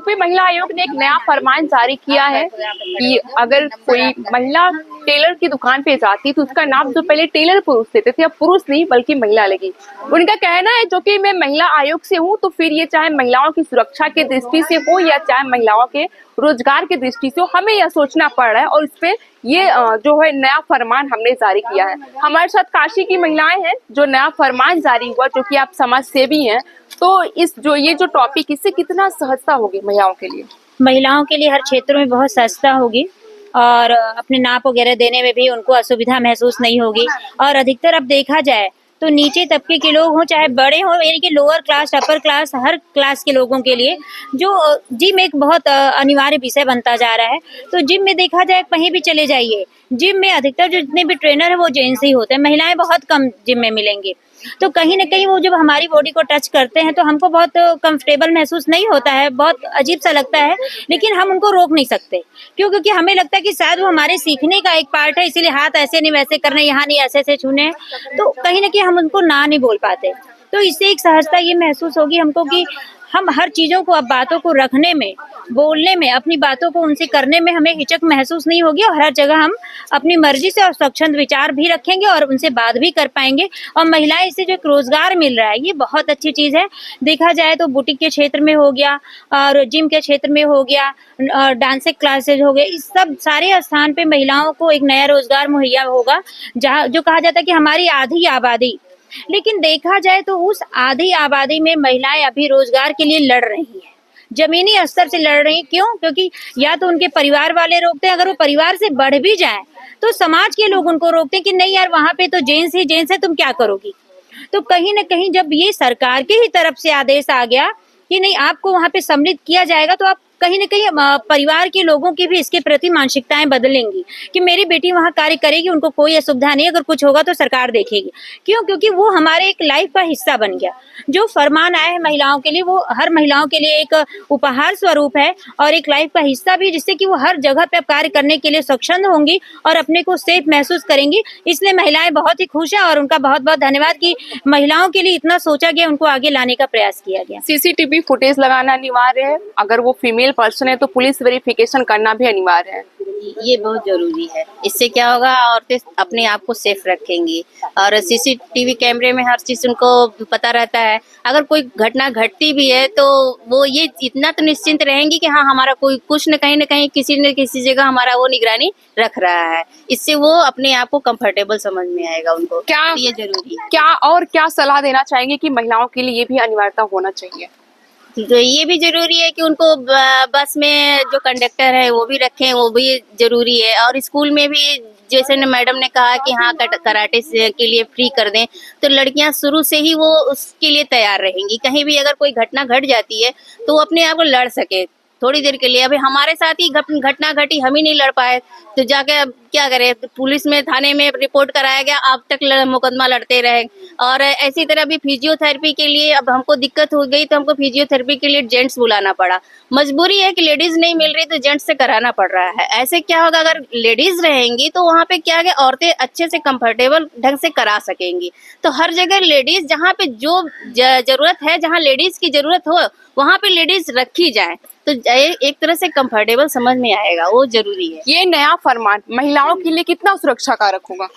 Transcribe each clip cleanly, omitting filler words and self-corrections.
UP महिला आयोग ने एक नया फरमान जारी किया है कि अगर कोई महिला टेलर की दुकान पे जाती तो उसका नाम जो पहले टेलर पुरुष देते थे, अब पुरुष नहीं बल्कि महिला लगी। उनका कहना है जो कि मैं महिला आयोग से हूँ, तो फिर ये चाहे महिलाओं की सुरक्षा की दृष्टि से हो या चाहे महिलाओं के रोजगार की दृष्टि से हो, हमें यह सोचना पड़ रहा है और इस पे ये जो है नया फरमान हमने जारी किया है। हमारे साथ काशी की महिलाएं हैं, जो नया फरमान जारी हुआ, जो कि आप समाज सेवी हैं, तो ये जो टॉपिक, इससे कितना सहजता होगी महिलाओं के लिए? महिलाओं के लिए हर क्षेत्र में बहुत सस्ता होगी और अपने नाप वगैरह देने में भी उनको असुविधा महसूस नहीं होगी। और अधिकतर अब देखा जाए तो नीचे तबके के लोग हों चाहे बड़े हों, यानी कि लोअर क्लास अपर क्लास, हर क्लास के लोगों के लिए जो जिम एक बहुत अनिवार्य विषय बनता जा रहा है। तो जिम में देखा जाए कहीं भी चले जाइए, जिम में अधिकतर जो जितने भी ट्रेनर है वो जेंट्स ही होते हैं, महिलाएं बहुत कम जिम में मिलेंगी। तो कहीं ना कहीं वो जब हमारी बॉडी को टच करते हैं तो हमको बहुत कंफर्टेबल महसूस नहीं होता है, बहुत अजीब सा लगता है, लेकिन हम उनको रोक नहीं सकते। क्यों? क्योंकि हमें लगता है कि शायद वो हमारे सीखने का एक पार्ट है, इसीलिए हाथ ऐसे नहीं वैसे करने, यहाँ नहीं ऐसे ऐसे छूने, तो कहीं ना कहीं हम उनको ना नहीं बोल पाते। तो इससे एक सहजता ये महसूस होगी हमको कि हम हर चीजों को, अब बातों को रखने में, बोलने में, अपनी बातों को उनसे करने में हमें हिचक महसूस नहीं होगी और हर जगह हम अपनी मर्जी से और स्वच्छंद विचार भी रखेंगे और उनसे बात भी कर पाएंगे। और महिलाएं, इससे जो रोजगार मिल रहा है ये बहुत अच्छी चीज है। देखा जाए तो बुटीक के क्षेत्र में हो गया और जिम के क्षेत्र में हो गया, डांस क्लासेज हो गए, इस सब सारे स्थान पे महिलाओं को एक नया रोजगार मुहैया होगा। जहाँ जो कहा जाता है कि हमारी आधी आबादी, लेकिन देखा जाए तो उस आधी आबादी में महिलाएं अभी रोजगार के लिए लड़ रही हैं, जमीनी स्तर से लड़ रही हैं। क्यों? क्योंकि या तो उनके परिवार वाले रोकते हैं, अगर वो परिवार से बढ़ भी जाए तो समाज के लोग उनको रोकते हैं कि नहीं यार, वहां पे तो जेंट्स ही जेंट्स है, तुम क्या करोगी। तो कहीं ना कहीं जब ये सरकार के ही तरफ से आदेश आ गया कि नहीं, आपको वहां पे सम्मिलित किया जाएगा, तो आप कहीं ना कहीं परिवार के लोगों की भी इसके प्रति मानसिकताएं बदलेंगी कि मेरी बेटी वहां कार्य करेगी, उनको कोई असुविधा नहीं, अगर कुछ होगा तो सरकार देखेगी। क्यों? क्योंकि वो हमारे एक लाइफ का हिस्सा बन गया। जो फरमान आया है महिलाओं के लिए, वो हर महिलाओं के लिए एक उपहार स्वरूप है और एक लाइफ का हिस्सा भी, जिससे कि वो हर जगह पे कार्य करने के लिए सक्षम होंगी और अपने को सेफ महसूस करेंगी। इसलिए महिलाएं बहुत ही खुश है और उनका बहुत बहुत धन्यवाद कि महिलाओं के लिए इतना सोचा गया, उनको आगे लाने का प्रयास किया गया। सीसीटीवी फुटेज लगाना अनिवार्य है, अगर वो फीमेल पर्सन है तो पुलिस वेरिफिकेशन करना भी अनिवार्य है। ये बहुत जरूरी है। इससे क्या होगा, औरतें अपने आप को सेफ रखेंगी और सीसीटीवी कैमरे में हर चीज उनको पता रहता है। अगर कोई घटना घटती भी है तो वो ये इतना तो निश्चिंत रहेंगी कि हाँ, हमारा कोई कुछ न कहीं किसी न किसी जगह हमारा वो निगरानी रख रहा है। इससे वो अपने आप को कंफर्टेबल समझ में आएगा उनको। क्या ये जरूरी है। क्या सलाह देना चाहेंगे कि महिलाओं के लिए ये भी अनिवार्यता होना चाहिए? तो ये भी जरूरी है कि उनको बस में जो कंडक्टर है वो भी रखें, वो भी जरूरी है। और स्कूल में भी जैसे मैडम ने कहा कि हाँ, कराटे के लिए फ्री कर दें, तो लड़कियां शुरू से ही वो उसके लिए तैयार रहेंगी। कहीं भी अगर कोई घटना घट जाती है तो वो अपने आप को लड़ सके थोड़ी देर के लिए। अभी हमारे साथ ही घटना घटी, हम ही नहीं लड़ पाए, तो जाके क्या करें, पुलिस में, थाने में रिपोर्ट कराया गया, अब तक मुकदमा लड़ते रहे। और ऐसी तरह भी फिजियोथेरेपी के लिए अब हमको दिक्कत हो गई, तो हमको फिजियोथेरेपी के लिए जेंट्स बुलाना पड़ा। मजबूरी है कि लेडीज नहीं मिल रही तो जेंट्स से कराना पड़ रहा है। ऐसे क्या होगा, अगर लेडीज रहेंगी तो वहाँ पे क्या है, औरतें अच्छे से कंफर्टेबल ढंग से करा सकेंगी। तो हर जगह लेडीज, जहाँ पे जो जरूरत है, जहाँ लेडीज की जरूरत हो, वहाँ पे लेडीज रखी जाए तो एक तरह से कंफर्टेबल समझ में आएगा, वो जरूरी है। ये नया फरमान महिलाओं के लिए कितना सुरक्षा कारक होगा?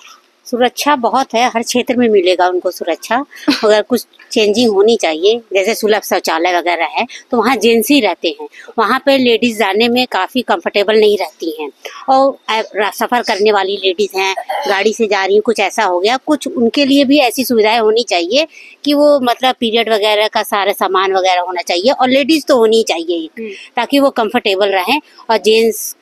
सुरक्षा बहुत है, हर क्षेत्र में मिलेगा उनको सुरक्षा। अगर कुछ चेंजिंग होनी चाहिए, जैसे सुलभ शौचालय वगैरह है तो वहाँ जेंट्स ही रहते हैं, वहाँ पे लेडीज जाने में काफ़ी कंफर्टेबल नहीं रहती हैं। और सफ़र करने वाली लेडीज़ हैं, गाड़ी से जा रही हैं, कुछ ऐसा हो गया, कुछ उनके लिए भी ऐसी सुविधाएं होनी चाहिए कि वो मतलब पीरियड वगैरह का सारा सामान वगैरह होना चाहिए और लेडीज़ तो होनी चाहिए ताकि वो कंफर्टेबल रहें। और जेंट्स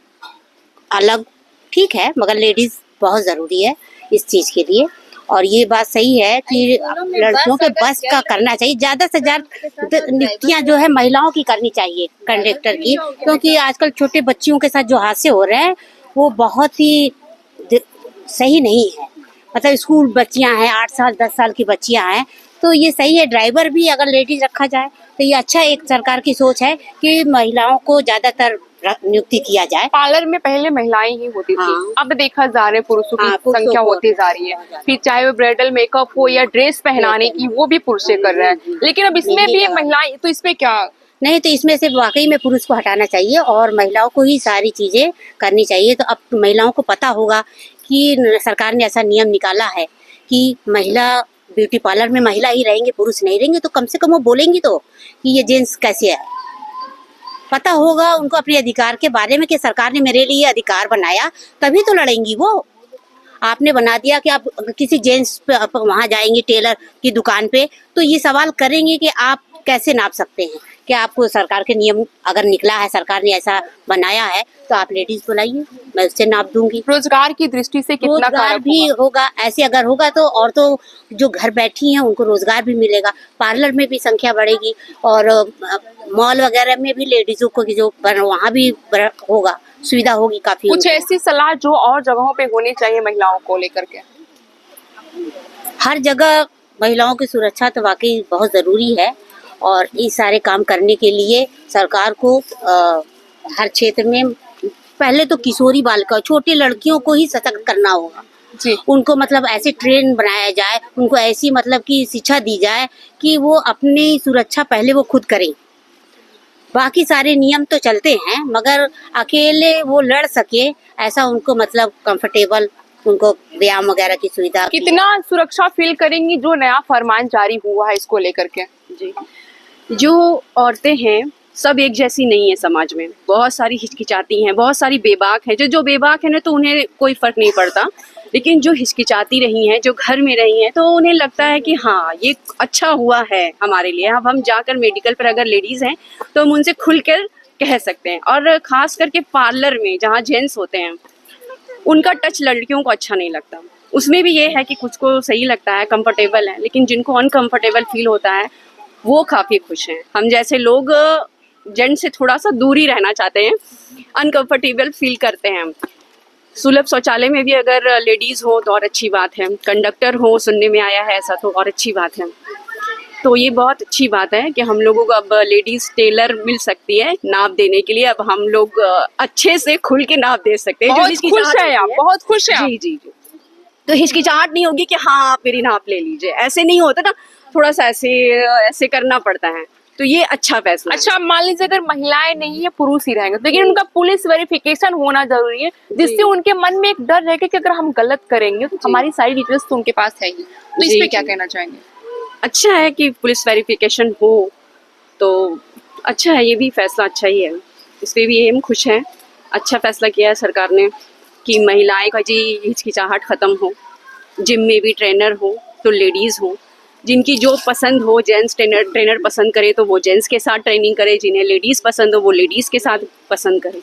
अलग ठीक है, मगर लेडीज़ बहुत ज़रूरी है इस चीज़ के लिए। और ये बात सही है कि लड़कियों के बस का करना चाहिए, ज़्यादा से ज़्यादा नियुक्तियाँ जो है महिलाओं की करनी चाहिए, कंडक्टर की, क्योंकि आजकल छोटे बच्चियों के साथ जो हादसे हो रहे हैं वो बहुत ही सही नहीं है। मतलब स्कूल बच्चियाँ हैं, 8 साल 10 साल की बच्चियाँ हैं, तो ये सही है। ड्राइवर भी अगर लेडीज रखा जाए तो ये अच्छा, एक सरकार की सोच है कि महिलाओं को ज़्यादातर नियुक्ति किया जाए। पार्लर में पहले महिलाएं ही होती थी, अब देखा जा रहा है पुरुषों की संख्या होती जा रही है। फिर चाहे वो ब्राइडल मेकअप हो या ड्रेस पहनाने की, वो भी पुरुष कर रहे हैं। लेकिन अब इसमें भी महिलाएं, तो इसमें क्या नहीं तो इसमें से वाकई में पुरुष को हटाना चाहिए और महिलाओं को ही सारी चीजें करनी चाहिए। तो अब महिलाओं को पता होगा कि सरकार ने ऐसा नियम निकाला है कि महिला ब्यूटी पार्लर में महिला ही रहेंगे, पुरुष नहीं रहेंगे, तो कम से कम वो बोलेंगी तो कि ये जेंट्स कैसे है। पता होगा उनको अपने अधिकार के बारे में कि सरकार ने मेरे लिए अधिकार बनाया, तभी तो लड़ेंगी वो। आपने बना दिया कि आप किसी जेंट्स पे वहाँ जाएंगे टेलर की दुकान पे, तो ये सवाल करेंगे कि आप कैसे नाप सकते हैं, कि आपको सरकार के नियम अगर निकला है, सरकार ने ऐसा बनाया है, तो आप लेडीज बुलाइए, मैं उससे नाप दूंगी। रोजगार की दृष्टि से कितना रोजगार कारक भी होगा। ऐसे अगर होगा तो औरतों जो घर बैठी हैं उनको रोजगार भी मिलेगा, पार्लर में भी संख्या बढ़ेगी और मॉल वगैरह में भी लेडीजों को जो वहाँ भी होगा, सुविधा होगी काफी। कुछ ऐसी सलाह जो और जगहों पे होनी चाहिए महिलाओं को लेकर के? हर जगह महिलाओं की सुरक्षा तो वाकई बहुत जरूरी है और इस सारे काम करने के लिए सरकार को हर क्षेत्र में पहले तो किशोरी बालिका, छोटी लड़कियों को ही सशक्त करना होगा जी। उनको मतलब ऐसे ट्रेन बनाया जाए, उनको ऐसी मतलब की शिक्षा दी जाए कि वो अपनी सुरक्षा पहले वो खुद करें। बाकी सारे नियम तो चलते हैं मगर अकेले वो लड़ सके ऐसा उनको मतलब कंफर्टेबल, उनको व्यायाम वगैरह की सुविधा। कितना सुरक्षा फील करेंगी जो नया फरमान जारी हुआ है इसको लेकर के? जी, जो औरतें हैं सब एक जैसी नहीं है समाज में, बहुत सारी हिचकिचाती हैं, बहुत सारी बेबाक हैं। जो बेबाक है ना तो उन्हें कोई फर्क नहीं पड़ता, लेकिन जो हिचकिचाती रही हैं, जो घर में रही हैं, तो उन्हें लगता है कि हाँ ये अच्छा हुआ है हमारे लिए। अब हम जाकर मेडिकल पर अगर लेडीज़ हैं तो हम उनसे खुलकर कह सकते हैं। और ख़ास करके पार्लर में जहाँ जेंट्स होते हैं उनका टच लड़कियों को अच्छा नहीं लगता। उसमें भी ये है कि कुछ को सही लगता है, कंफर्टेबल है, लेकिन जिनको अनकंफर्टेबल फील होता है वो काफ़ी खुश हैं। हम जैसे लोग जेंट्स से थोड़ा सा दूर ही रहना चाहते हैं, अनकंफर्टेबल फील करते हैं। सुलभ शौचालय में भी अगर लेडीज़ हो तो और अच्छी बात है, कंडक्टर हो, सुनने में आया है ऐसा, तो और अच्छी बात है। तो ये बहुत अच्छी बात है कि हम लोगों को अब लेडीज़ टेलर मिल सकती है नाप देने के लिए। अब हम लोग अच्छे से खुल के नाप दे सकते हैं। बहुत खुश है आप, बहुत खुश है आप। जी जी जी। तो हिचकिचाहट नहीं होगी कि हाँ आप मेरी नाप ले लीजिए, ऐसे नहीं होता ना, थोड़ा सा ऐसे करना पड़ता है। तो ये अच्छा फैसला है। अच्छा, मान लीजिए अगर महिलाएं नहीं है, पुरुष ही रहेंगे, लेकिन उनका पुलिस वेरिफिकेशन होना जरूरी है, जिससे उनके मन में एक डर रहेगा कि अगर हम गलत करेंगे तो हमारी सारी डिटेल्स तो उनके पास है ही। तो इस पे क्या कहना चाहेंगे? अच्छा है कि पुलिस वेरिफिकेशन हो, तो अच्छा है, ये भी फैसला अच्छा ही है, इस पे भी हम खुश हैं। अच्छा फैसला किया है सरकार ने कि महिलाएं का जी हिचकिचाहट ख़त्म हो, जिम में भी ट्रेनर हो तो लेडीज़ हो, जिनकी जो पसंद हो, जेंट्स ट्रेनर पसंद करे तो वो जेंट्स के साथ ट्रेनिंग करे, जिन्हें लेडीज़ पसंद हो वो लेडीज़ के साथ पसंद करे।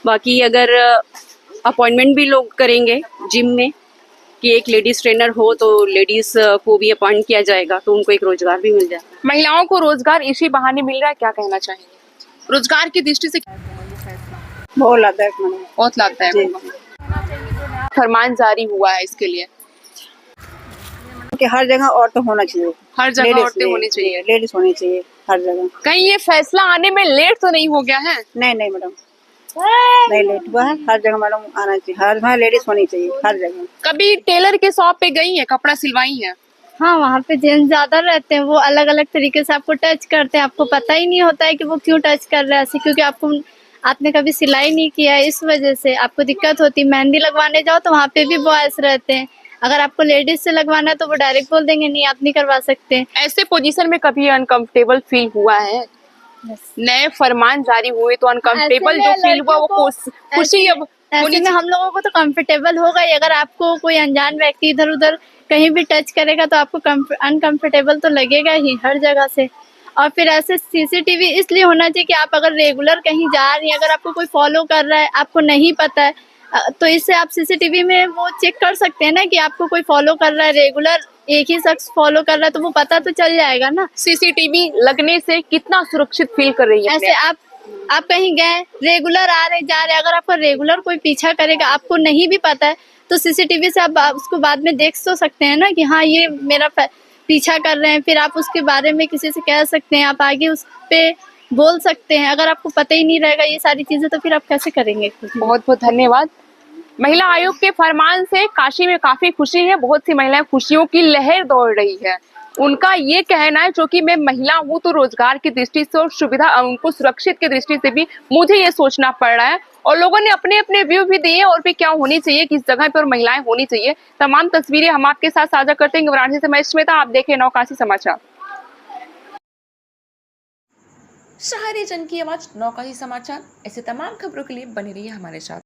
बाकी अगर अपॉइंटमेंट भी लोग करेंगे जिम में कि एक लेडीज़ ट्रेनर हो तो लेडीज़ को भी अपॉइंट किया जाएगा, तो उनको एक रोज़गार भी मिल जाएगा। महिलाओं को रोजगार इसी बहाने मिल रहा है, क्या कहना चाहेंगे? रोजगार की दृष्टि से बहुत लाभदायक मैडम। बहुत लाभदायक होगा। फरमान जारी हुआ है इसके लिए कि हर जगह औरतें होना चाहिए, हर जगह औरतें होनी चाहिए। लेडीज होनी चाहिए हर जगह। कहीं ये फैसला आने में लेट तो नहीं हो गया है? नहीं नहीं मैडम, नहीं लेट हुआ है, हर जगह मैडम आना चाहिए, हर जगह लेडीज होनी चाहिए हर जगह। कभी टेलर के शॉप पे गई है, कपड़ा सिलवाई है? हाँ, वहाँ पे जेंट्स ज्यादा रहते हैं, वो अलग अलग तरीके से आपको टच करते हैं, आपको पता ही नहीं होता है कि वो क्यों टच कर रहे हैं ऐसे, क्योंकि आपने कभी सिलाई नहीं किया है, इस वजह से आपको दिक्कत होती है। मेहंदी लगवाने जाओ तो वहाँ पे भी बॉयज रहते हैं, अगर आपको लेडीज से लगवाना है तो वो डायरेक्ट बोल देंगे नहीं आप नहीं करवा सकते। ऐसे पोजीशन में कभी अनकंफर्टेबल फील हुआ है? नए फरमान जारी हुए तो अनकंफर्टेबल जो फील हुआ वो खुशी अब ऐसे में हम लोगों को तो कंफर्टेबल होगा ही। अगर आपको कोई अनजान व्यक्ति इधर उधर कहीं भी टच करेगा तो आपको अनकंफर्टेबल तो लगेगा ही हर जगह से। और फिर ऐसे सीसीटीवी इसलिए होना चाहिए कि आप अगर रेगुलर कहीं जा रही हैं, अगर आपको कोई फॉलो कर रहा है, आपको नहीं पता है, तो इससे आप सीसीटीवी में वो चेक कर सकते हैं ना कि आपको कोई फॉलो कर रहा है, रेगुलर एक ही शख्स फॉलो कर रहा है, तो वो पता तो चल जाएगा ना। सीसीटीवी लगने से कितना सुरक्षित फील कर रही है? ऐसे आप कहीं गए, रेगुलर आ रहे जा रहे, अगर आपका रेगुलर कोई पीछा करेगा, आपको नहीं भी पता है, तो सीसीटीवी से आप उसको बाद में देख तो सकते हैं ना कि हाँ ये मेरा पीछा कर रहे हैं, फिर आप उसके बारे में किसी से कह सकते हैं, आप आगे उस पे बोल सकते हैं। अगर आपको पता ही नहीं रहेगा ये सारी चीजें तो फिर आप कैसे करेंगे? बहुत बहुत धन्यवाद। महिला आयोग के फरमान से काशी में काफी खुशी है, बहुत सी महिलाएं खुशियों की लहर दौड़ रही है। उनका ये कहना है जो कि मैं महिला हूं तो रोजगार की दृष्टि से और सुविधा उनको सुरक्षित की दृष्टि से भी मुझे ये सोचना पड़ रहा है। और लोगों ने अपने अपने व्यू भी दिए और भी क्या होनी चाहिए, किस जगह पर महिलाएं होनी चाहिए। तमाम तस्वीरें हम आपके साथ साझा करते हैं। वाराणसी से मैं स्मिता, आप देखें नौकाशी समाचार। शहरी जन की आवाज नौकाशी समाचार। ऐसे तमाम खबरों के लिए बने रहिए हमारे साथ।